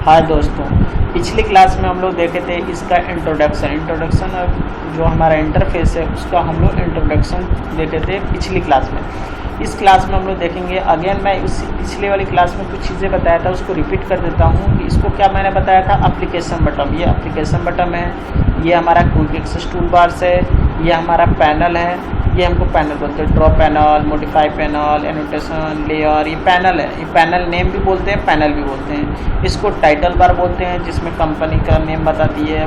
हाय दोस्तों, पिछली क्लास में हम लोग देखे थे इसका इंट्रोडक्शन जो हमारा इंटरफेस है उसका हम लोग इंट्रोडक्शन देखे थे पिछली क्लास में। इस क्लास में हम लोग देखेंगे अगेन। मैं उस पिछले वाली क्लास में कुछ चीज़ें बताया था उसको रिपीट कर देता हूँ कि इसको क्या मैंने बताया था। एप्लीकेशन बटन, ये एप्लीकेशन बटन है, ये हमारा क्विक एक्सेस टूल बार्स है, ये हमारा पैनल है, ये हमको पैनल बोलते हैं, draw panel, modify panel, annotation, layer, ये पैनल है। ये पैनल नेम भी बोलते हैं, पैनल भी बोलते हैं। इसको टाइटल बार बोलते हैं जिसमें कंपनी का नेम बताती है,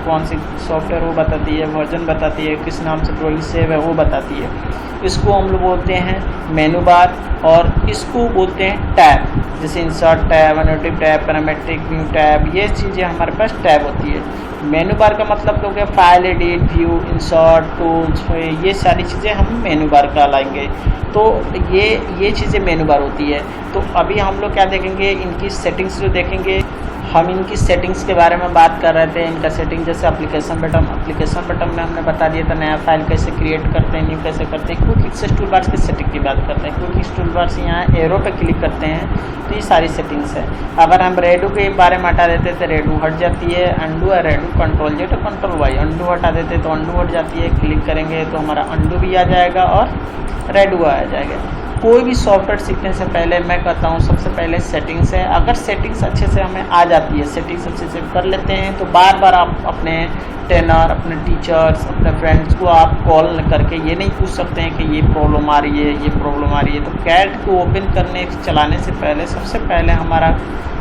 कौन सी सॉफ्टवेयर वो बताती है, वर्जन बताती है, किस नाम से ड्राइंग सेव है वो बताती है। इसको हम लोग बोलते हैं मेनू बार और इसको बोलते हैं टैब, जैसे insert tab, annotative tab, parametric, view tab, ये चीज़ें हमारे पास टैब होती है। मेनू बार का मतलब तो क्या, file edit, view, insert, tools, ये सारी चीज़ें हम मेनू बार का लाएंगे। तो ये चीज़ें मेनू बार होती है। तो अभी हम लोग क्या देखेंगे, इनकी सेटिंग्स जो देखेंगे, हम इनकी सेटिंग्स के बारे में बात कर रहे थे। इनका सेटिंग जैसे एप्लीकेशन बटन में हमने बता दिया था नया फाइल कैसे क्रिएट करते हैं, न्यू कैसे करते हैं। क्विक एक्सेस टूल बार्स की सेटिंग की बात करते हैं। क्विक एक्सेस टूल बार्स यहाँ एरो पे क्लिक करते हैं तो ये सारी सेटिंग्स है। अगर हम रेडू के बारे में हटा देते तो रेडू हट जाती है, अंडू है रेडू, कंट्रोल जेड और कंट्रोल वाई, अंडू हटा देते तो अंडू हट जाती है। क्लिक करेंगे तो हमारा अंडू भी आ जाएगा और रेडू आ जाएगा। कोई भी सॉफ्टवेयर सीखने से पहले मैं कहता हूँ सबसे पहले सेटिंग्स है। अगर सेटिंग्स अच्छे से हमें आ जाती है, सेटिंग्स अच्छे से कर लेते हैं तो बार बार आप अपने ट्रेनर, अपने टीचर्स, अपने फ्रेंड्स को आप कॉल करके ये नहीं पूछ सकते हैं कि ये प्रॉब्लम आ रही है, ये प्रॉब्लम आ रही है। तो कैट को ओपन करने चलाने से पहले सबसे पहले हमारा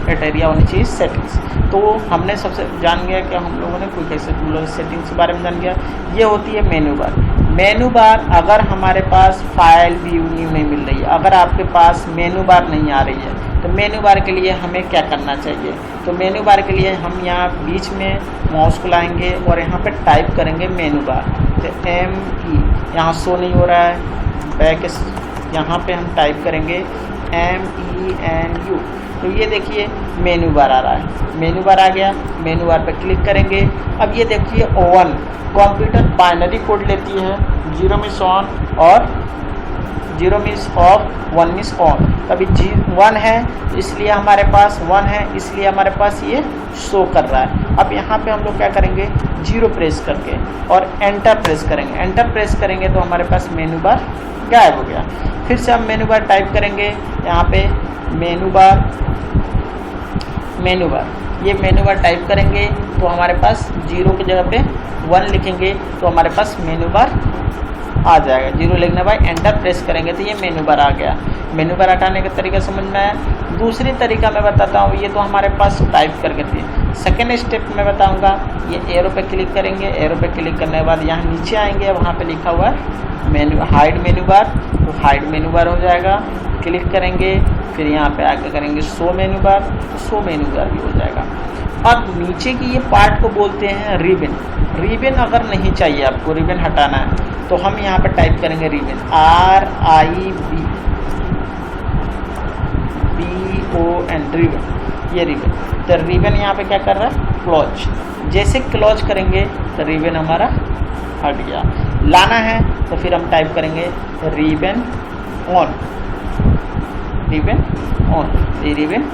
क्राइटेरिया होनी चाहिए सेटिंग्स। तो हमने सबसे जान गया कि हम लोगों ने कोई कैसे सेटिंग्स के बारे में जान गया। ये होती है मेनू बार। मेनू बार अगर हमारे पास फाइल व्यू न्यू में मिल रही है, अगर आपके पास मेनू बार नहीं आ रही है तो मेनू बार के लिए हमें क्या करना चाहिए। तो मेनू बार के लिए हम यहाँ बीच में माउस को लाएंगे और यहाँ पे टाइप करेंगे मेनू बार। तो ME यहाँ शो नहीं हो रहा है, बैक यहाँ पे हम टाइप करेंगे MENU। तो ये देखिए मेनू बार आ रहा है, मेनू बार आ गया। मेनू बार पे क्लिक करेंगे। अब ये देखिए ON कंप्यूटर बाइनरी कोड लेती है, 0 मिस ऑन और 0 मिस ऑफ, 1 मिस ऑन। अभी 1 है इसलिए हमारे पास 1 है, इसलिए हमारे पास ये शो कर रहा है। अब यहाँ पे हम लोग क्या करेंगे, 0 प्रेस करके और एंटर प्रेस करेंगे। एंटर प्रेस करेंगे तो हमारे पास मेनू बार गायब हो गया। फिर से हम मेनू बार टाइप करेंगे, यहाँ पे मेनू बार, ये मेनू बार टाइप करेंगे तो हमारे पास 0 की जगह पे 1 लिखेंगे तो हमारे पास मेनू बार आ जाएगा। 0 लिखने बाद एंटर प्रेस करेंगे तो ये मेनू बार आ गया। मेनू बार हटाने का तरीका समझ में आया। दूसरी तरीका मैं बताता हूँ, ये तो हमारे पास टाइप करके थी। सेकेंड स्टेप मैं बताऊँगा, ये एरो पे क्लिक करेंगे। एरो पे क्लिक करने के बाद यहाँ नीचे आएंगे, वहाँ पे लिखा हुआ है मेनू हाइड मेनू बार, तो हाइड मेनू बार हो जाएगा। क्लिक करेंगे, फिर यहाँ पे आके करेंगे शो मेनू बार, तो शो मेनू बार भी हो जाएगा। अब नीचे की ये पार्ट को बोलते हैं रिबन। रिबन अगर नहीं चाहिए आपको, रिबन हटाना है तो हम यहाँ पे टाइप करेंगे रिबन, RIBBON, रिबन, ये रिबन। तो रिबन यहाँ पे क्या कर रहा है, क्लोज। जैसे क्लोज करेंगे तो रिबन हमारा हट गया। लाना है तो फिर हम टाइप करेंगे रिबन ऑन, रिबन ऑन, ये रिबन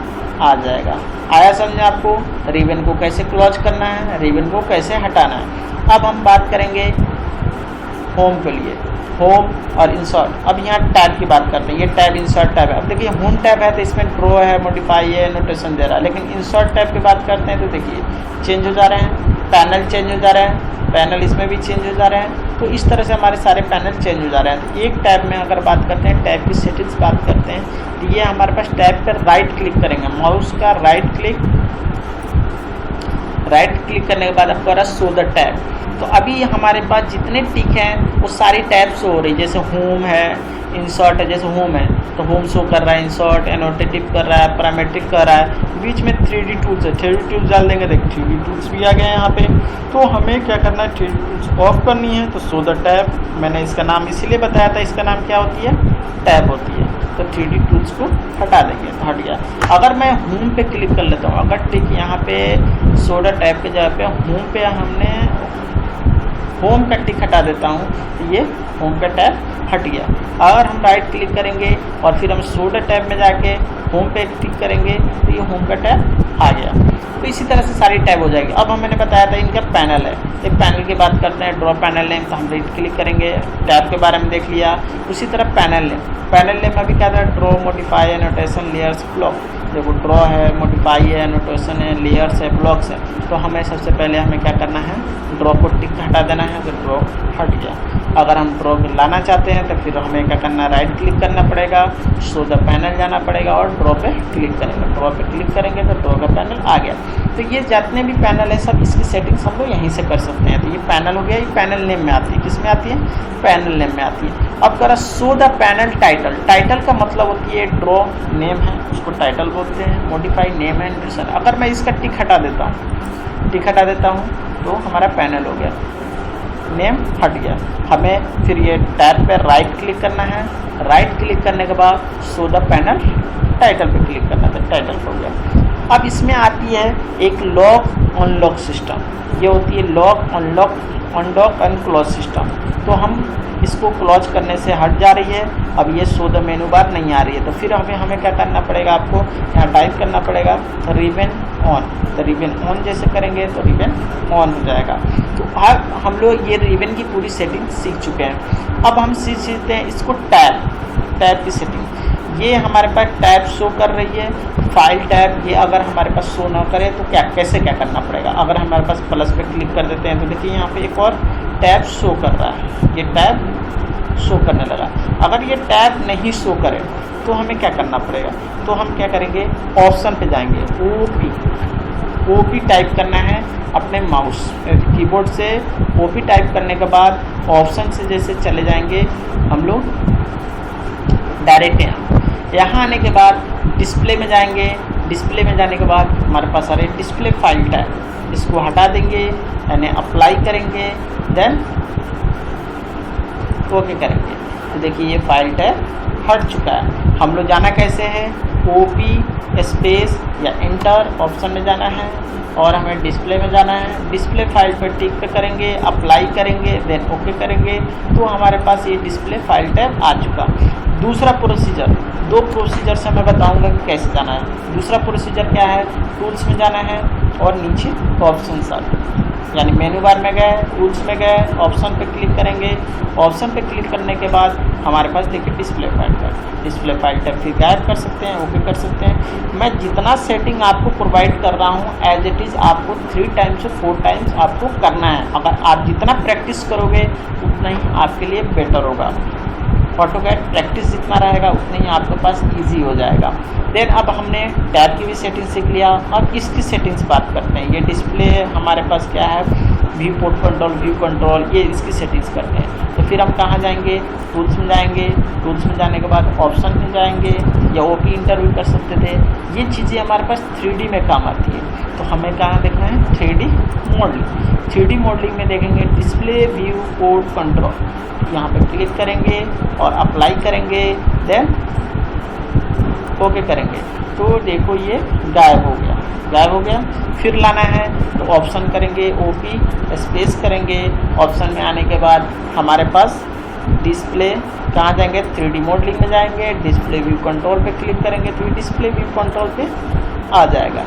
आ जाएगा। आया समझ आपको, रिबन को कैसे क्लोज करना है, रिबन को कैसे हटाना है। अब हम बात करेंगे होम के लिए, होम और इंसर्ट। अब यहाँ टैब की बात करते हैं, ये टैब इंसर्ट टैब है। अब देखिए होम टैब है तो इसमें ड्रॉ है, मॉडिफाई है, नोटेशन दे रहा है। लेकिन इंसर्ट टैब की बात करते हैं तो देखिए चेंज हो जा रहे हैं, पैनल चेंज हो जा रहे हैं, पैनल इसमें भी चेंज हो जा रहे हैं। तो इस तरह से हमारे सारे पैनल चेंज हो जा रहे हैं। तो एक टैब में अगर बात करते हैं, टैब की सेटिंग्स बात करते हैं, तो ये हमारे पास टैब पर राइट क्लिक करेंगे, माउस का राइट क्लिक करने के बाद आपको आ रहा शो द टैब। तो अभी हमारे पास जितने टिक हैं वो सारी टैब शो हो रही है। जैसे होम है, इंसर्ट है, जैसे होम है तो होम शो कर रहा है, इंसर्ट, एनोटेटिव कर रहा है, पैरामेट्रिक कर रहा है। बीच में 3D टूल्स है, 3D टूल्स डाल देंगे, देखिए 3D टूल्स भी आ गए यहाँ पे। तो हमें क्या करना है, 3D टूल्स ऑफ करनी है तो शो द टैब। मैंने इसका नाम इसीलिए बताया था, इसका नाम क्या होती है, टैब होती है। तो 3D टूल्स को हटा देंगे तो हट गया। अगर मैं होम पे क्लिक कर लेता हूँ, अगर टिक यहाँ पे शो द टैब के जगह पे होम पे हमने होम का टिक हटा देता हूँ तो ये होम का टैब हट गया। अगर हम राइट क्लिक करेंगे और फिर हम शोल्डर टैब में जाके होम पे क्लिक करेंगे तो ये होम का टैब आ गया। तो इसी तरह से सारी टैब हो जाएगी। अब हम मैंने बताया था इनका पैनल है, एक पैनल की बात करते हैं, ड्रॉ पैनल नेम, तो हम राइट क्लिक करेंगे, टैब के बारे में देख लिया। उसी तरह पैनल नेम अभी क्या था, draw, modify, annotation, layers, block. देखो ड्रॉ है, मॉडिफाई है, एनोटेशन है, लेयर्स है, ब्लॉक्स है। तो हमें सबसे पहले हमें क्या करना है, ड्रॉ को टिक हटा देना है, तो ड्रॉ हट गया। अगर हम ड्रॉ लाना चाहते हैं तो फिर हमें क्या करना है, राइट क्लिक करना पड़ेगा, शो द पैनल जाना पड़ेगा और ड्रॉ पे क्लिक करेंगे। ड्रॉ पे क्लिक करेंगे तो ड्रॉ का पैनल आ गया। तो ये जितने भी पैनल है सब इसकी सेटिंग्स हम लोग यहीं से कर सकते हैं। तो ये पैनल हो गया, ये पैनल नेम में आती है। किस में आती है, पैनल नेम में आती है। अब करा show the panel title. Title का मतलब होती है ड्रॉ नेम है, उसको टाइटल बोलते हैं। मॉडिफाई नेम है, एनोटेशन। अगर मैं इसका टिक हटा देता हूँ तो हमारा पैनल हो गया, नेम हट गया। हमें फिर ये टैब पे राइट क्लिक करना है, राइट क्लिक करने के बाद शो द पैनल टाइटल पे क्लिक करना है, टाइटल हो गया। अब इसमें आती है एक लॉक अनलॉक सिस्टम। ये होती है lock unlock and close system. तो हम इसको क्लोज करने से हट जा रही है। अब ये शो द मेनू बार नहीं आ रही है, तो फिर हमें क्या करना पड़ेगा, आपको यहाँ टाइप करना पड़ेगा रिबन ऑन। तो रिबन ऑन जैसे करेंगे तो रिबन ऑन हो जाएगा। तो अब हम लोग ये रिबन की पूरी सेटिंग सीख चुके हैं। अब हम सीखते हैं इसको टैब की सेटिंग। ये हमारे पास टैब शो कर रही है, फाइल टैब। ये अगर हमारे पास शो ना करे तो कैसे करना पड़ेगा। अगर हमारे पास प्लस पे क्लिक कर देते हैं तो देखिए यहाँ पे एक और टैब शो कर रहा है, ये टैब शो करने लगा। अगर ये टैब नहीं शो करे तो हमें क्या करना पड़ेगा, तो हम क्या करेंगे, ऑप्शन पे जाएंगे, ओपी टाइप करना है अपने माउस कीबोर्ड से। ओपी टाइप करने के बाद ऑप्शन से जैसे चले जाएंगे हम लोग डायरेक्ट यहाँ आने के बाद डिस्प्ले में जाएंगे। डिस्प्ले में जाने के बाद हमारे पास आ रहे डिस्प्ले फाइल टैब, इसको हटा देंगे, यानी अप्लाई करेंगे, देन ओके करेंगे। तो देखिए ये फाइल टैब हट चुका है। हम लोग जाना कैसे है, ओपी स्पेस या इंटर ऑप्शन में जाना है और हमें डिस्प्ले में जाना है। डिस्प्ले फाइल पर टिक पे करेंगे, अप्लाई करेंगे, देन ओके करेंगे। तो हमारे पास ये डिस्प्ले फाइल टैब आ चुका। दूसरा प्रोसीजर, दो प्रोसीजर से मैं बताऊंगा कि कैसे जाना है। दूसरा प्रोसीजर क्या है, टूल्स में जाना है और नीचे ऑप्शन आते हैं, यानी मेनू बार में गए, टूल्स में गए, ऑप्शन पे क्लिक करेंगे। ऑप्शन पे क्लिक करने के बाद हमारे पास देखिए डिस्प्ले फाइल टैब फिर गायब कर सकते हैं, ओके कर सकते हैं। मैं जितना सेटिंग आपको प्रोवाइड कर रहा हूँ एज इट इज़ आपको 3 टाइम्स से 4 टाइम्स आपको करना है। अगर आप जितना प्रैक्टिस करोगे उतना ही आपके लिए बेटर होगा। ऑटोकैड प्रैक्टिस जितना रहेगा उतनी ही आपके पास इजी हो जाएगा। देन अब हमने टैब की भी सेटिंग सीख लिया। अब इसकी सेटिंग्स बात करते हैं। ये डिस्प्ले हमारे पास क्या है, व्यू पोर्ट कंट्रोल, ये इसकी सेटिंग्स करते हैं। तो फिर हम कहाँ जाएंगे, टूल्स में जाएंगे। टूल्स में जाने के बाद ऑप्शन में जाएंगे या ओपी इंटरव्यू कर सकते थे। ये चीज़ें हमारे पास 3D में काम आती है। तो हमें कहाँ देखना है, 3D मॉडलिंग। 3D मॉडलिंग में देखेंगे डिस्प्ले व्यू पोर्ट कंट्रोल, यहाँ पे क्लिक करेंगे और अप्लाई करेंगे, देन ओके करेंगे। तो देखो ये गायब हो गया। फिर लाना है तो ऑप्शन करेंगे, ओपी स्पेस करेंगे। ऑप्शन में आने के बाद हमारे पास डिस्प्ले कहाँ जाएंगे, 3D मॉडलिंग में जाएंगे, डिस्प्ले व्यू कंट्रोल पे क्लिक करेंगे तो ये डिस्प्ले व्यू कंट्रोल पे आ जाएगा।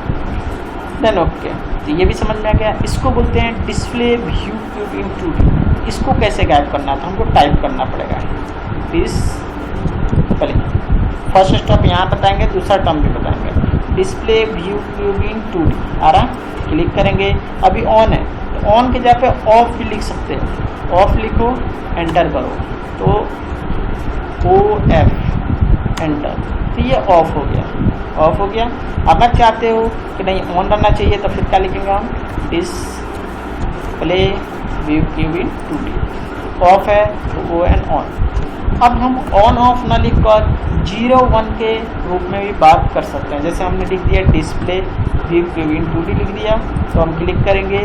Then okay. तो ये भी समझ में आ गया। इसको बोलते हैं display view cube in 2D। इसको कैसे गायब करना है तो हमको टाइप करना पड़ेगा। फर्स्ट स्टेप यहाँ बताएंगे, दूसरा टर्म भी बताएंगे। Display view cube in 2D आ रहा, क्लिक करेंगे। अभी ऑन है तो ऑन के जगह पे ऑफ भी लिख सकते हैं। ऑफ लिखो, एंटर करो तो OF एंटर, तो ये ऑफ हो गया। अगर चाहते हो कि नहीं ऑन रहना चाहिए तो फिर क्या लिखेंगे हम, display view cube in 2D। Of है तो ON ऑन। अब हम ऑन ऑफ ना लिखकर 0-1 के रूप में भी बात कर सकते हैं। जैसे हमने लिख दिया display view cube in 2D लिख दिया, तो हम क्लिक करेंगे,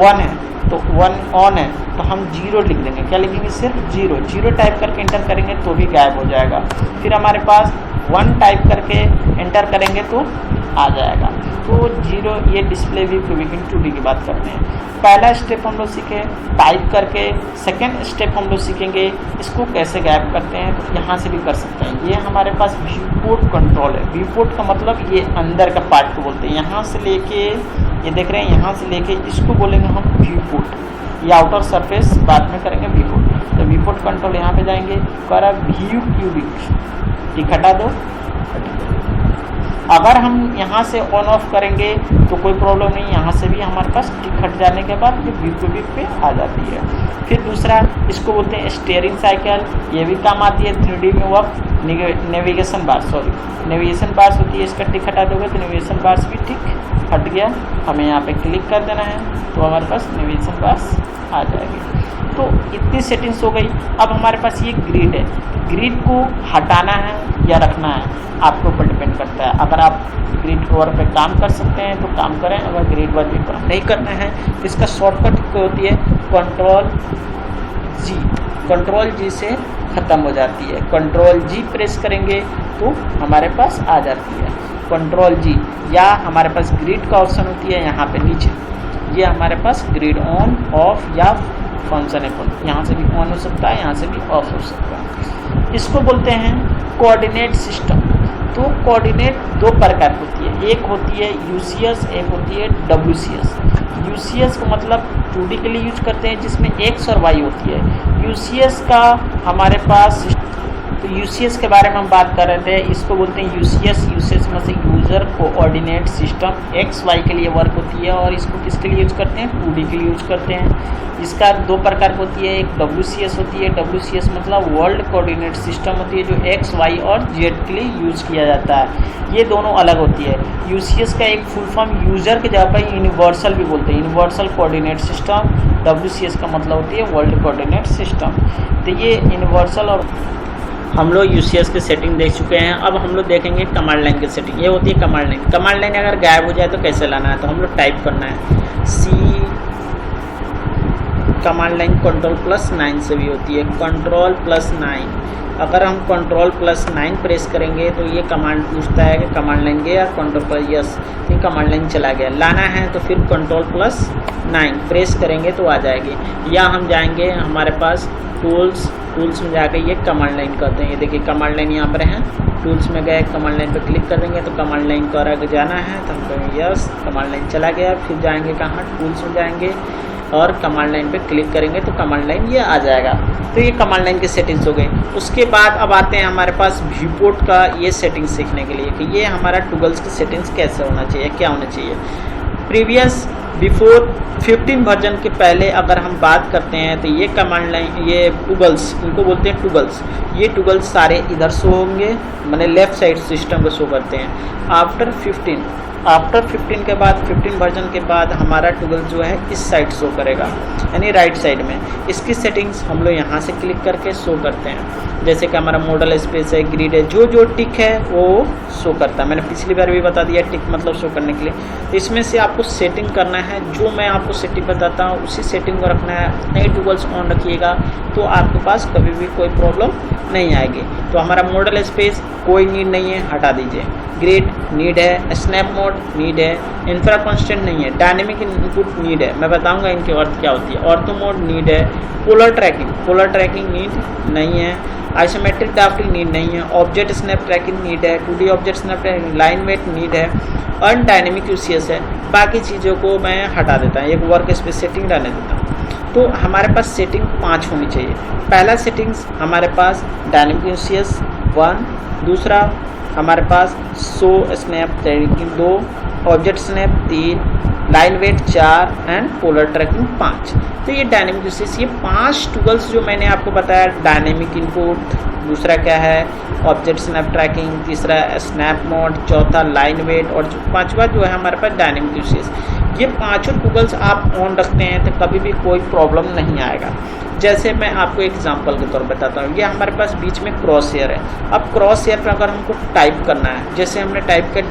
1 है तो 1 ऑन है तो हम 0 लिख देंगे। क्या लिखेंगे, सिर्फ 0 टाइप करके एंटर करेंगे तो भी गायब हो जाएगा। फिर हमारे पास 1 टाइप करके एंटर करेंगे तो आ जाएगा। तो 0 ये डिस्प्ले व्यू प्रीव्यू 2D की बात करते हैं। पहला स्टेप हम लोग सीखे टाइप करके, सेकेंड स्टेप हम लोग सीखेंगे इसको कैसे गायब करते हैं, तो यहाँ से भी कर सकते हैं। ये हमारे पास व्यू पोर्ट कंट्रोल है। व्यू पोर्ट का मतलब ये अंदर का पार्ट को बोलते हैं, यहाँ से लेके ये देख रहे हैं, यहाँ से लेके इसको बोलेंगे हम व्यू पोर्ट। ये आउटर सरफेस बाद में करेंगे व्यू पोर्ट। तो व्यू पोर्ट कंट्रोल यहाँ पे जाएंगे, करा व्यू क्यूबिक टिक हटा दो। अगर हम यहाँ से ऑन ऑफ करेंगे तो कोई प्रॉब्लम नहीं, यहाँ से भी हमारे पास टिक हट जाने के बाद ये व्यू क्यूबिक पे आ जाती है। फिर दूसरा इसको बोलते हैं स्टीयरिंग साइकिल, ये भी काम आती है 3D में। वक्त नेविगेशन बार, नेविगेशन बार्स होती है, इसका टिक हटा दोगे तो नेविगेशन बार्स भी टिक हट गया। हमें यहाँ पे क्लिक कर देना है तो हमारे पास नेविगेशन बार्स आ जाएगी। तो इतनी सेटिंग्स हो गई। अब हमारे पास ये ग्रिड है, ग्रिड को हटाना है या रखना है आपके ऊपर डिपेंड करता है। अगर आप ग्रिड कवर पे काम कर सकते हैं तो काम करें, अगर ग्रिड वर पे काम नहीं करना है तो इसका शॉर्टकट होती है कंट्रोल जी से ख़त्म हो जाती है। कंट्रोल जी प्रेस करेंगे तो हमारे पास आ जाती है कंट्रोल जी। या हमारे पास ग्रिड का ऑप्शन होती है यहाँ पे नीचे, ये हमारे पास ग्रिड ऑन ऑफ या फंक्शन है, यहाँ से भी ऑन हो सकता है, यहाँ से भी ऑफ हो सकता है। इसको बोलते हैं कोऑर्डिनेट सिस्टम। तो कोऑर्डिनेट दो प्रकार की होती है, एक होती है यूसीएस, एक होती है डब्ल्यूसीएस। यूसीएस का मतलब 2D के लिए यूज करते हैं जिसमें एक्स और वाई होती है। यूसीएस का हमारे पास, तो यूसीएस के बारे में हम बात कर रहे थे, इसको बोलते हैं यूसीएस। यूसीएस में से user coordinate system X Y के लिए वर्क होती है। और इसको किसके लिए यूज करते हैं, 2D के लिए यूज करते हैं। इसका दो प्रकार की होती है, एक डब्ल्यूसीएस होती है। डब्ल्यूसीएस मतलब वर्ल्ड कोऑर्डिनेट सिस्टम होती है, जो एक्स वाई और जेड के लिए यूज किया जाता है। ये दोनों अलग होती है। यूसीएस का एक फुल फॉर्म यूजर के जगह पर यूनिवर्सल भी बोलते हैं, यूनिवर्सल कोऑर्डिनेट सिस्टम। डब्ल्यूसीएस का मतलब होती है वर्ल्ड कोऑर्डिनेट सिस्टम। तो ये यूनिवर्सल और हम लोग यूसीएस की सेटिंग देख चुके हैं। अब हम लोग देखेंगे कमांड लाइन की सेटिंग। ये होती है कमांड लाइन। कमांड लाइन अगर गायब हो जाए तो कैसे लाना है, तो हम लोग टाइप करना है सी। कमांड लाइन Ctrl+9 से भी होती है, Ctrl+9। अगर हम Ctrl+9 प्रेस करेंगे तो ये कमांड पूछता है कि कमांड लाइन गया, Ctrl+, यस, ये कमांड लाइन चला गया। लाना है तो फिर Ctrl+9 प्रेस करेंगे तो आ जाएगी। या हम जाएंगे हमारे पास टूल्स में जाकर ये कमांड लाइन करते हैं। ये देखिए कमांड लाइन यहाँ पर है, टूल्स में गए, कमांड लाइन पर क्लिक कर देंगे तो कमांड लाइन का जाना है तो हम कहेंगे यस, कमांड लाइन चला गया। फिर जाएंगे कहाँ, टूल्स में जाएंगे और कमांड लाइन पे क्लिक करेंगे तो कमांड लाइन ये आ जाएगा। तो ये कमांड लाइन की सेटिंग्स हो गई। उसके बाद अब आते हैं हमारे पास व्यू पोर्ट का ये सेटिंग्स सीखने के लिए कि ये हमारा टूगल्स की सेटिंग्स कैसे होना चाहिए, क्या होना चाहिए। प्रीवियस बिफोर 15 वर्जन के पहले अगर हम बात करते हैं तो ये कमांड लाइन, ये टूगल्स, इनको बोलते हैं टूगल्स। ये टूगल्स सारे इधर शो होंगे, मैंने लेफ्ट साइड सिस्टम को शो करते हैं। आफ्टर 15 के बाद, 15 वर्जन के बाद हमारा टूगल जो है इस साइड शो करेगा, यानी राइट साइड में। इसकी सेटिंग्स हम लोग यहाँ से क्लिक करके शो करते हैं। जैसे कि हमारा मॉडल स्पेस है, ग्रिड है, जो टिक है वो शो करता है। मैंने पिछली बार भी बता दिया टिक मतलब शो करने के लिए। तो इसमें से आपको सेटिंग करना है, जो मैं आपको सेटिंग बताता हूँ उसी सेटिंग को रखना है। नए टूगल्स ऑन रखिएगा तो आपके पास कभी भी कोई प्रॉब्लम नहीं आएगी। तो हमारा मॉडल स्पेस कोई नीड नहीं है, हटा दीजिए। ग्रिड नीड है, स्नैप मोड नीड है, इंफ्रा कांस्टेंट नहीं है, डायनेमिक इनपुट नीड है। मैं बताऊंगा इनके अर्थ क्या होती है। ऑर्थो मोड नीड है, पोलर ट्रैकिंग नीड नहीं है, आइसोमेट्रिक ड्राफ्टिंग नीड नहीं है, ऑब्जेक्ट स्नैप ट्रैकिंग नीड है, 2D object snap tracking, line weight need है, अनडायनेमिक यूसीएस है। बाकी चीज़ों को मैं हटा देता हूँ, एक वर्क स्पेस सेटिंग रहने देता हूँ। तो हमारे पास सेटिंग 5 होनी चाहिए। पहला सेटिंग्स हमारे पास डायनेमिक यूसीएस 1, दूसरा हमारे पास show snap tracking 2, object snap 3, line weight 4 and polar tracking 5। तो ये डायनेमिक यूसेज, ये 5 टूगल्स जो मैंने आपको बताया। डायनेमिक इनपुट, दूसरा क्या है ऑब्जेक्ट स्नैप ट्रैकिंग, तीसरा स्नैप मोड, चौथा लाइन वेट और पांचवा जो है हमारे पास डायनेमिक यूसेज। ये पांचों टूगल्स आप ऑन रखते हैं तो कभी भी कोई प्रॉब्लम नहीं आएगा। जैसे मैं आपको एग्जांपल के तौर पर बताता हूँ, ये हमारे पास बीच में क्रॉस हेयर है। अब क्रॉस हेयर पर अगर हमको टाइप करना है, जैसे हमने टाइप किया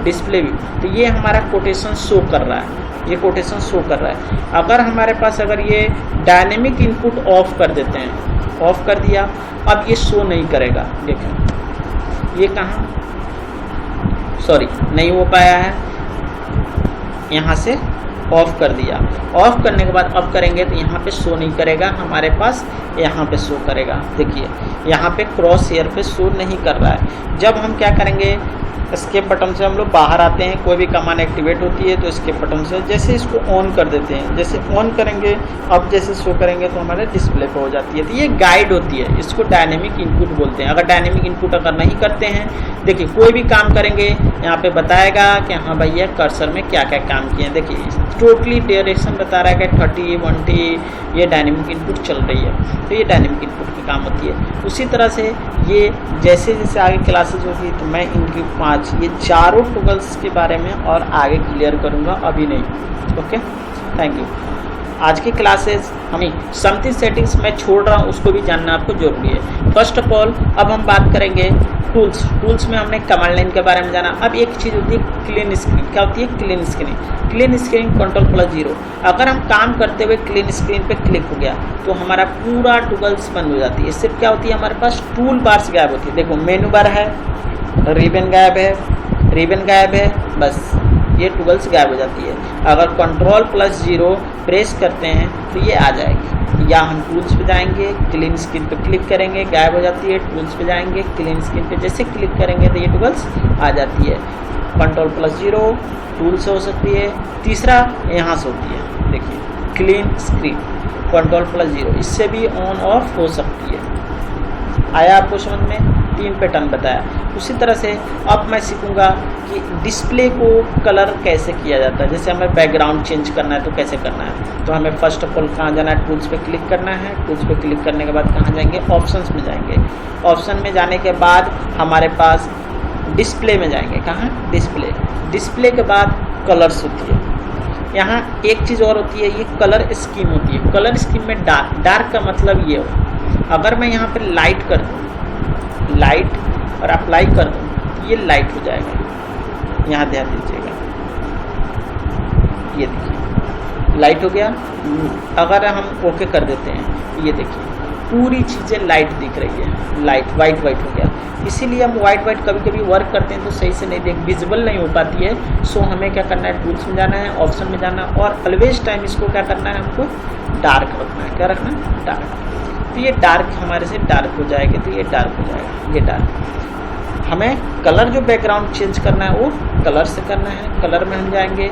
डिस्प्ले व्यू, तो ये हमारा कोटेशन शो कर रहा है, ये कोटेशन शो कर रहा है। अगर हमारे पास अगर ये डायनेमिक इनपुट ऑफ कर देते हैं, ऑफ कर दिया, अब ये शो नहीं करेगा। देखें ये कहाँ सॉरी नहीं हो पाया है, यहाँ से ऑफ कर दिया। ऑफ करने के बाद अब करेंगे तो यहाँ पे शो नहीं करेगा हमारे पास, यहाँ पे शो करेगा। देखिए यहाँ पे क्रॉस हेयर पे शो नहीं कर रहा है। जब हम क्या करेंगे, एस्केप बटन से हम लोग बाहर आते हैं, कोई भी कमांड एक्टिवेट होती है तो एस्केप बटन से जैसे इसको ऑन कर देते हैं, जैसे ऑन करेंगे अब जैसे शो करेंगे तो हमारे डिस्प्ले पे हो जाती है। तो ये गाइड होती है, इसको डायनेमिक इनपुट बोलते हैं। अगर डायनेमिक इनपुट अगर नहीं करते हैं, देखिए कोई भी काम करेंगे यहाँ पे बताएगा कि हाँ भैया कर्सर में क्या क्या काम किए हैं। देखिए टोटली डायरेक्शन बता रहा है कि 30 1 ये डायनेमिक इनपुट चल रही है, तो ये डायनेमिक इनपुट की काम होती है। उसी तरह से ये जैसे जैसे आगे क्लासेज होगी तो मैं इनकी 5 ये चारों टूगल्स के बारे में और आगे क्लियर करूँगा, अभी नहीं। Okay, thank you. आज की क्लासेस हमें समथिंग सेटिंग्स मैं छोड़ रहा हूँ, उसको भी जानना आपको जरूरी है। फर्स्ट ऑफ ऑल अब हम बात करेंगे टूल्स। टूल्स में हमने कमांड लाइन के बारे में जाना। अब एक चीज़ होती है क्लीन स्क्रीन। क्या होती है clean screen? Clean screen Ctrl+0। अगर हम काम करते हुए क्लीन स्क्रीन पे क्लिक हो गया तो हमारा पूरा टूगल्स बंद हो जाती है। सिर्फ क्या होती है, हमारे पास टूल बार्स गायब होती है। देखो मेनू बार है, रिबन गायब है, रिबन गायब है, बस ये टूगल्स गायब हो जाती है। अगर Ctrl+0 प्रेस करते हैं तो ये आ जाएगी। या हम टूल्स पे जाएंगे, क्लीन स्क्रीन पे क्लिक करेंगे, गायब हो जाती है। टूल्स पे जाएंगे, क्लीन स्क्रीन पे जैसे क्लिक करेंगे तो ये टूगल्स आ जाती है। Ctrl+0 टूल से हो सकती है। तीसरा यहाँ से होती है, देखिए क्लीन स्क्रीन Ctrl+0, इससे भी ऑन ऑफ हो सकती है। आया आपको समझ में? 3 पैटर्न बताया। उसी तरह से अब मैं सीखूंगा कि डिस्प्ले को कलर कैसे किया जाता है। जैसे हमें बैकग्राउंड चेंज करना है तो कैसे करना है, तो हमें फर्स्ट ऑफ ऑल कहाँ जाना है, टूल्स पे क्लिक करना है। टूल्स पे क्लिक करने के बाद कहाँ जाएंगे, ऑप्शंस में जाएंगे। ऑप्शन में जाने के बाद हमारे पास डिस्प्ले में जाएंगे। कहाँ? डिस्प्ले। डिस्प्ले के बाद कलर्स होती है। यहाँ एक चीज़ और होती है, ये कलर स्कीम होती है। कलर स्कीम में डार्क, डार्क का मतलब ये हो, अगर मैं यहाँ पर लाइट कर दूँ, लाइट और अप्लाई कर दूँ, ये लाइट हो जाएगा। यहाँ ध्यान दीजिएगा, ये देखिए लाइट हो गया। अगर हम ओके कर देते हैं, ये देखिए पूरी चीज़ें लाइट दिख रही है, लाइट वाइट वाइट हो गया। इसीलिए हम वाइट वाइट कभी कभी वर्क करते हैं तो सही से नहीं विजिबल नहीं हो पाती है। सो हमें क्या करना है, टूल्स में जाना है, ऑप्शन में जाना, और ऑलवेज टाइम इसको क्या करना है, हमको डार्क रखना है। क्या रखना है? डार्क। तो ये डार्क हमारे से डार्क हो जाएगा, तो ये डार्क हो जाएगा, ये डार्क। हमें कलर जो बैकग्राउंड चेंज करना है वो कलर से करना है। कलर में हम जाएंगे,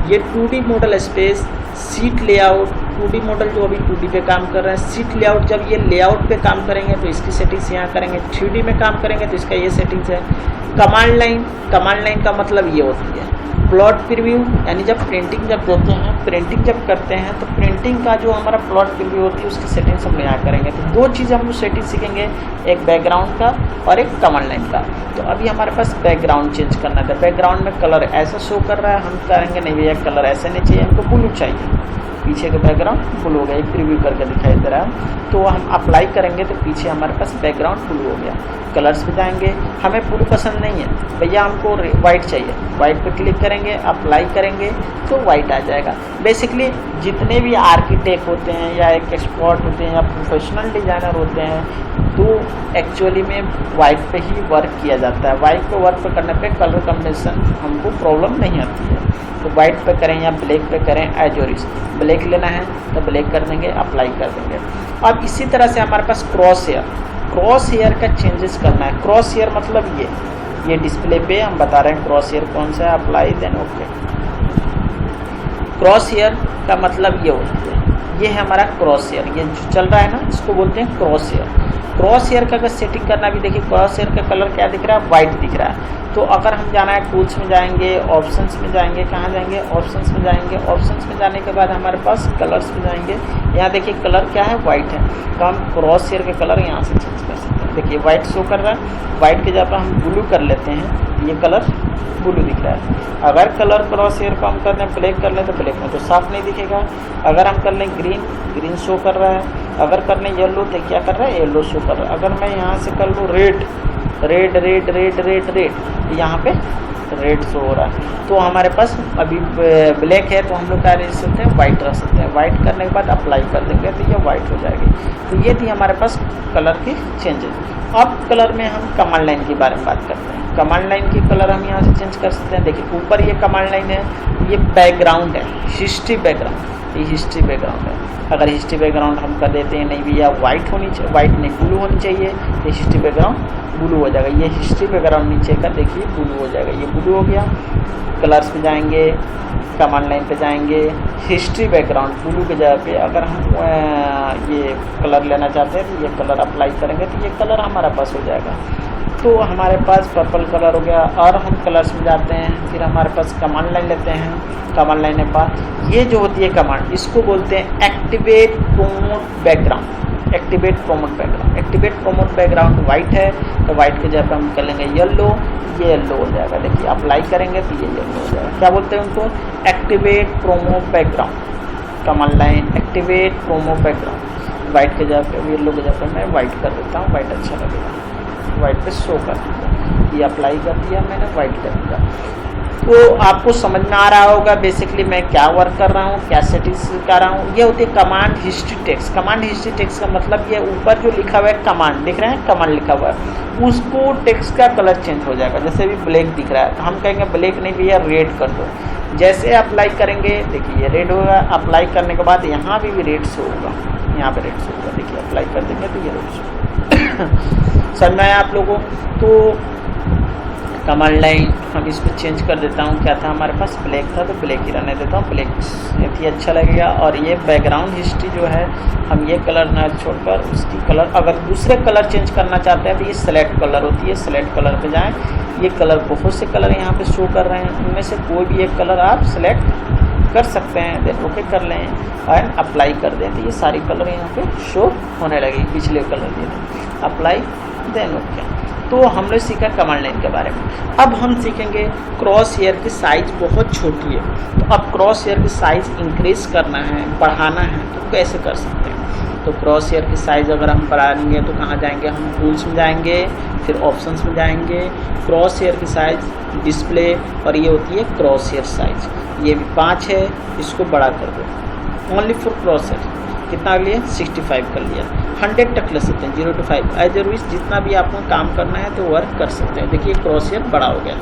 ये 2D model space, seat layout. 2D model जो अभी 2D पे काम कर रहा है, सीट लेआउट जब ये लेआउट पे काम करेंगे तो इसकी सेटिंग्स यहाँ करेंगे। 3D में काम करेंगे तो इसका ये सेटिंग्स है। कमांड लाइन, कमांड लाइन का मतलब ये होती है प्लॉट प्रीव्यू, यानी जब प्रिंटिंग जब देते हैं, प्रिंटिंग जब करते हैं तो प्रिंटिंग का जो हमारा प्लॉट प्रीव्यू होती है उसकी सेटिंग्स हम यहाँ करेंगे। तो 2 चीज़ हम लोग सेटिंग सीखेंगे, एक बैकग्राउंड का और एक कमांड लाइन का। तो अभी हमारे पास बैकग्राउंड चेंज करना था। बैकग्राउंड में कलर ऐसा शो कर रहा है, हम करेंगे नहीं भैया कलर ऐसे नहीं चाहिए, हमको ब्लू चाहिए। पीछे का बैकग्राउंड ब्लू हो गया, प्रीव्यू करके दिखाई दे रहा है। तो हम अप्लाई करेंगे तो पीछे हमारे पास बैकग्राउंड ब्लू हो गया। कलर्स पे जाएंगे, हमें ब्लू पसंद नहीं है भैया, हमको वाइट चाहिए। वाइट पे क्लिक करेंगे, अप्लाई करेंगे तो वाइट आ जाएगा। बेसिकली जितने भी आर्किटेक्ट होते हैं या एक एक्सपर्ट होते हैं या प्रोफेशनल डिज़ाइनर होते हैं तो एक्चुअली में वाइट पे ही वर्क किया जाता है। वाइट पे वर्क पे करने पे कलर कॉम्बिनेशन हमको प्रॉब्लम नहीं आती है। तो वाइट पे करें या ब्लैक पे करें, एज योर विश। ब्लैक लेना है तो ब्लैक कर देंगे, अप्लाई कर देंगे। अब इसी तरह से हमारे पास क्रॉस हेयर, क्रॉस हेयर का चेंजेस करना है। क्रॉस हेयर मतलब ये डिस्प्ले पे हम बता रहे हैं क्रॉस हेयर कौन सा है, apply then okay. Crosshair का मतलब ये होती है, ये है हमारा क्रॉस हेयर, ये जो चल रहा है ना इसको बोलते हैं क्रॉस हेयर। क्रॉस हेयर का अगर सेटिंग करना भी, देखिए क्रॉस हेयर का कलर क्या दिख रहा है, वाइट दिख रहा है। तो अगर हम जाना है टूल्स में जाएंगे, ऑप्शंस में जाएंगे, कहाँ जाएंगे, ऑप्शंस में जाएंगे। ऑप्शंस में जाने के बाद हमारे पास कलर्स में जाएंगे, यहाँ देखिए कलर क्या है, वाइट है। तो हम क्रॉस हेयर के कलर यहाँ से चेंज कर सकते हैं। देखिए वाइट शो कर रहा है, वाइट के जगह पर हम ब्लू कर लेते हैं, ये कलर ब्लू दिख रहा है। अगर कलर क्रॉस हेयर को हम कर लें ब्लैक कर लें तो ब्लैक में तो साफ नहीं दिखेगा। अगर हम कर लें ग्रीन, ग्रीन शो कर रहा है। अगर कर लें येलो तो क्या कर रहा है, येलो शो कर रहा है। अगर मैं यहाँ से कर लूँ red, red red red red red, यहाँ पे रेड शो हो रहा है। तो हमारे पास अभी ब्लैक है तो हम लोग क्या रख सकते हैं, वाइट रख सकते हैं। वाइट करने के बाद अप्लाई कर देंगे तो ये वाइट हो जाएगी। तो ये थी हमारे पास कलर की चेंजेस। अब कलर में हम कमांड लाइन के बारे में बात करते हैं। कमांड लाइन की कलर हम यहाँ से चेंज कर सकते हैं। देखिए ऊपर ये कमांड लाइन है, ये बैकग्राउंड है, हिस्ट्री बैकग्राउंड, ये हिस्ट्री बैकग्राउंड है। अगर हिस्ट्री बैकग्राउंड हम कर देते हैं, नहीं भैया वाइट होनी चाहिए, वाइट नहीं ब्लू होनी चाहिए, ये हिस्ट्री बैकग्राउंड ब्लू हो जाएगा। ये हिस्ट्री बैकग्राउंड नीचे का देखिए ब्लू हो जाएगा, ये ब्लू हो गया। कलर्स पे जाएंगे, कमांड लाइन पे जाएंगे, हिस्ट्री बैकग्राउंड ब्लू के जगह पे अगर हम ये कलर लेना चाहते हैं तो ये कलर अप्लाई करेंगे तो ये कलर हमारा पास हो जाएगा। तो हमारे पास पर्पल कलर हो गया। और हम कलर्स में जाते हैं, फिर हमारे पास कमांड लाइन लेते हैं। कमांड लाइन के बाद ये जो होती है कमांड, इसको बोलते हैं activate promote background. Activate promote background, activate promote background white है तो वाइट के जगह पर हम कर लेंगे येलो, ये येलो हो जाएगा। देखिए अप्लाई करेंगे तो ये येलो हो जाएगा। क्या बोलते हैं उनको, activate promote background. Command line activate promote background, white के जगह पे येलो के जगह पे मैं वाइट कर देता हूँ, वाइट अच्छा लगेगा, वाइट पे शो कर दिया, ये अप्लाई कर दिया मैंने, वाइट कर दिया। तो आपको समझ में आ रहा होगा बेसिकली मैं क्या वर्क कर रहा हूँ, क्या सेटिंग्स कर रहा हूँ। ये होती है command history text. Command history text का मतलब ये ऊपर जो लिखा हुआ है कमांड, दिख रहे हैं कमांड लिखा हुआ है, उसको टेक्स्ट का कलर चेंज हो जाएगा। जैसे अभी ब्लैक दिख रहा है तो हम कहेंगे ब्लैक नहीं भैया रेड कर दो। जैसे अप्लाई करेंगे देखिए ये रेड होगा, अप्लाई करने के बाद यहाँ भी रेड शो होगा, यहाँ पे रेड शो होगा। देखिए अप्लाई कर देंगे तो ये रेड शो समझ में आया आप लोगों को। तो कमांड लाइन हम इसको चेंज कर देता हूँ, क्या था हमारे पास ब्लैक था तो ब्लैक ही रहने देता हूँ, ब्लैक ये अच्छा लगेगा। और ये बैकग्राउंड हिस्ट्री जो है हम ये कलर ना छोड़कर उसकी कलर, अगर दूसरे कलर चेंज करना चाहते हैं तो ये सेलेक्ट कलर होती है, सेलेक्ट कलर पे जाएं। ये कलर बहुत से कलर यहाँ पे शो कर रहे हैं, उनमें से कोई भी एक कलर आप सेलेक्ट कर सकते हैं, देन ओके कर लें और अप्लाई कर दें तो ये सारी कलर यहाँ पे शो होने लगेगी। पिछले कलर ये अप्लाई देन ओके। तो हम लोग सीखा कमांड लाइन के बारे में। अब हम सीखेंगे क्रॉस हेयर की साइज़ बहुत छोटी है, तो अब क्रॉस हेयर की साइज़ इंक्रीज करना है, बढ़ाना है तो कैसे कर सकते हैं। तो क्रॉस हेयर की साइज़ अगर हम बढ़ाएंगे तो कहाँ जाएंगे, हम टूल्स में जाएंगे, फिर ऑप्शंस में जाएंगे, क्रॉस हेयर की साइज़ डिस्प्ले, और ये होती है क्रॉस हेयर साइज़। ये भी 5 है, इसको बड़ा कर दो ओनली फॉर क्रॉस हेयर। कितना लिए 65 कर लिया, 100 तक ले सकते हैं, 0 to 5 एज ए विश, जितना भी आपको काम करना है तो वर्क कर सकते हैं। देखिए क्रॉस हेयर बड़ा हो गया,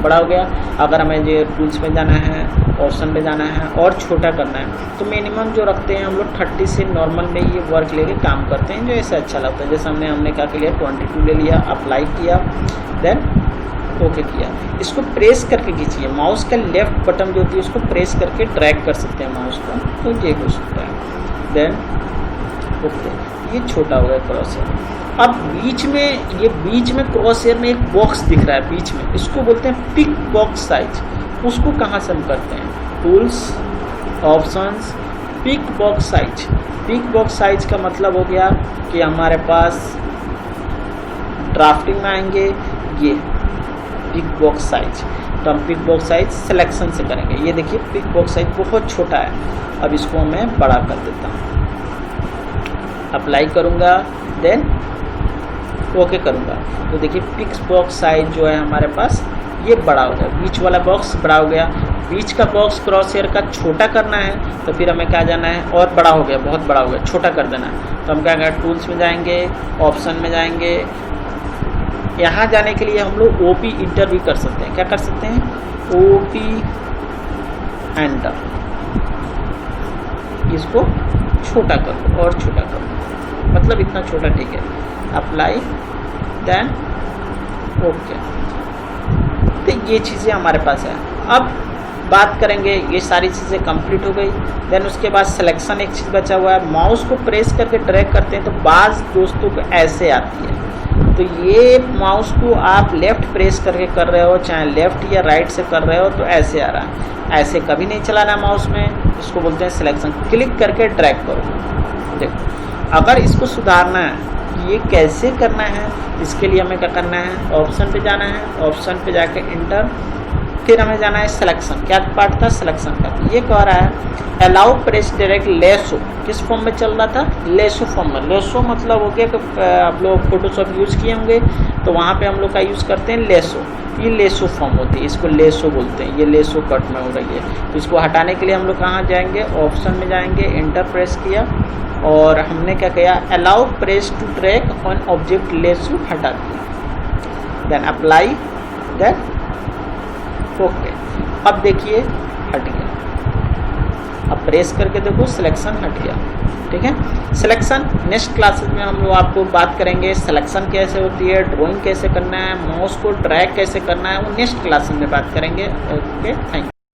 बड़ा हो गया। अगर हमें जो टूल्स में जाना है, ऑप्शन में जाना है और छोटा करना है तो मिनिमम जो रखते हैं हम लोग 30 से नॉर्मल में ये वर्क लेके काम करते हैं, जो ऐसा अच्छा लगता है। जैसे हमने क्या किया 22 ले लिया, अप्लाई किया, देन ओके किया। इसको प्रेस करके खींचिए, माउस का लेफ्ट बटन जो होती है उसको प्रेस करके ड्रैग कर सकते हैं माउस को, तो ये हो सकता है। देन ओके, ये छोटा हो गया क्रॉस हेयर। अब बीच में क्रॉस हेयर में एक बॉक्स दिख रहा है बीच में, इसको बोलते हैं पिक बॉक्स साइज। उसको कहाँ से हम करते हैं, tools, options, pick box size. Pick box size का मतलब हो गया कि हमारे पास ड्राफ्टिंग में आएंगे ये पिक बॉक्स साइज, तो हम पिक बॉक्स साइज सिलेक्शन से करेंगे। ये देखिए पिक बॉक्स साइज बहुत छोटा है, अब इसको मैं बड़ा कर देता हूँ, अप्लाई करूँगा, देन ओके करूँगा। तो देखिए पिक बॉक्स साइज जो है हमारे पास ये बड़ा हो गया, बीच वाला बॉक्स बड़ा हो गया। बीच का बॉक्स क्रॉस हेयर का छोटा करना है तो फिर हमें क्या जाना है, और बड़ा हो गया, बहुत बड़ा हो गया, छोटा कर देना है। तो हम क्या करेंगे, टूल्स में जाएंगे, ऑप्शन में जाएंगे। यहाँ जाने के लिए हम लोग ओपी इंटर भी कर सकते हैं। क्या कर सकते हैं, ओपी एंटर, इसको छोटा कर दो और छोटा कर दो, मतलब इतना छोटा, ठीक है। Apply, then okay. तो ये चीज़ें हमारे पास है। अब बात करेंगे, ये सारी चीज़ें कंप्लीट हो गई। देन उसके बाद सिलेक्शन एक चीज़ बचा हुआ है, माउस को प्रेस करके ड्रैग करते हैं तो बाज़ दोस्तों को ऐसे आती है। तो ये माउस को आप लेफ़्ट प्रेस करके कर रहे हो, चाहे लेफ़्ट या राइट से कर रहे हो तो ऐसे आ रहा है। ऐसे कभी नहीं चलाना माउस में, इसको बोलते हैं सिलेक्शन। क्लिक करके ड्रैग करो। देखो अगर इसको सुधारना है कि ये कैसे करना है, इसके लिए हमें क्या करना है, ऑप्शन पे जाना है, ऑप्शन पे जाके इंटर, फिर हमें जाना है सिलेक्शन। क्या पार्ट था? सिलेक्शन का। ये कह रहा है अलाउ प्रेस डायरेक्ट लेसो, किस फॉर्म में चल रहा था? लेसो फॉर्म में। लेसो मतलब हो गया कि आप लोग फोटोशॉप यूज किए होंगे तो वहाँ पे हम लोग का यूज़ करते हैं लेसो। ये लेसो फॉर्म होती है, इसको लेसो बोलते हैं। ये लेसो कट में हो रही है, तो इसको हटाने के लिए हम लोग कहाँ जाएंगे? ऑप्शन में जाएंगे, एंटर प्रेस किया और हमने क्या किया? Allow press to track on object lasso हटा दिया, देन अप्लाई, देन ओके। अब देखिए हट गया। अब प्रेस करके देखो सिलेक्शन हट गया। ठीक है, सिलेक्शन नेक्स्ट क्लासेस में हम लोग आपको बात करेंगे सिलेक्शन कैसे होती है, ड्राइंग कैसे करना है, माउस को ड्रैग कैसे करना है, वो नेक्स्ट क्लासेस में बात करेंगे। Okay, thank you.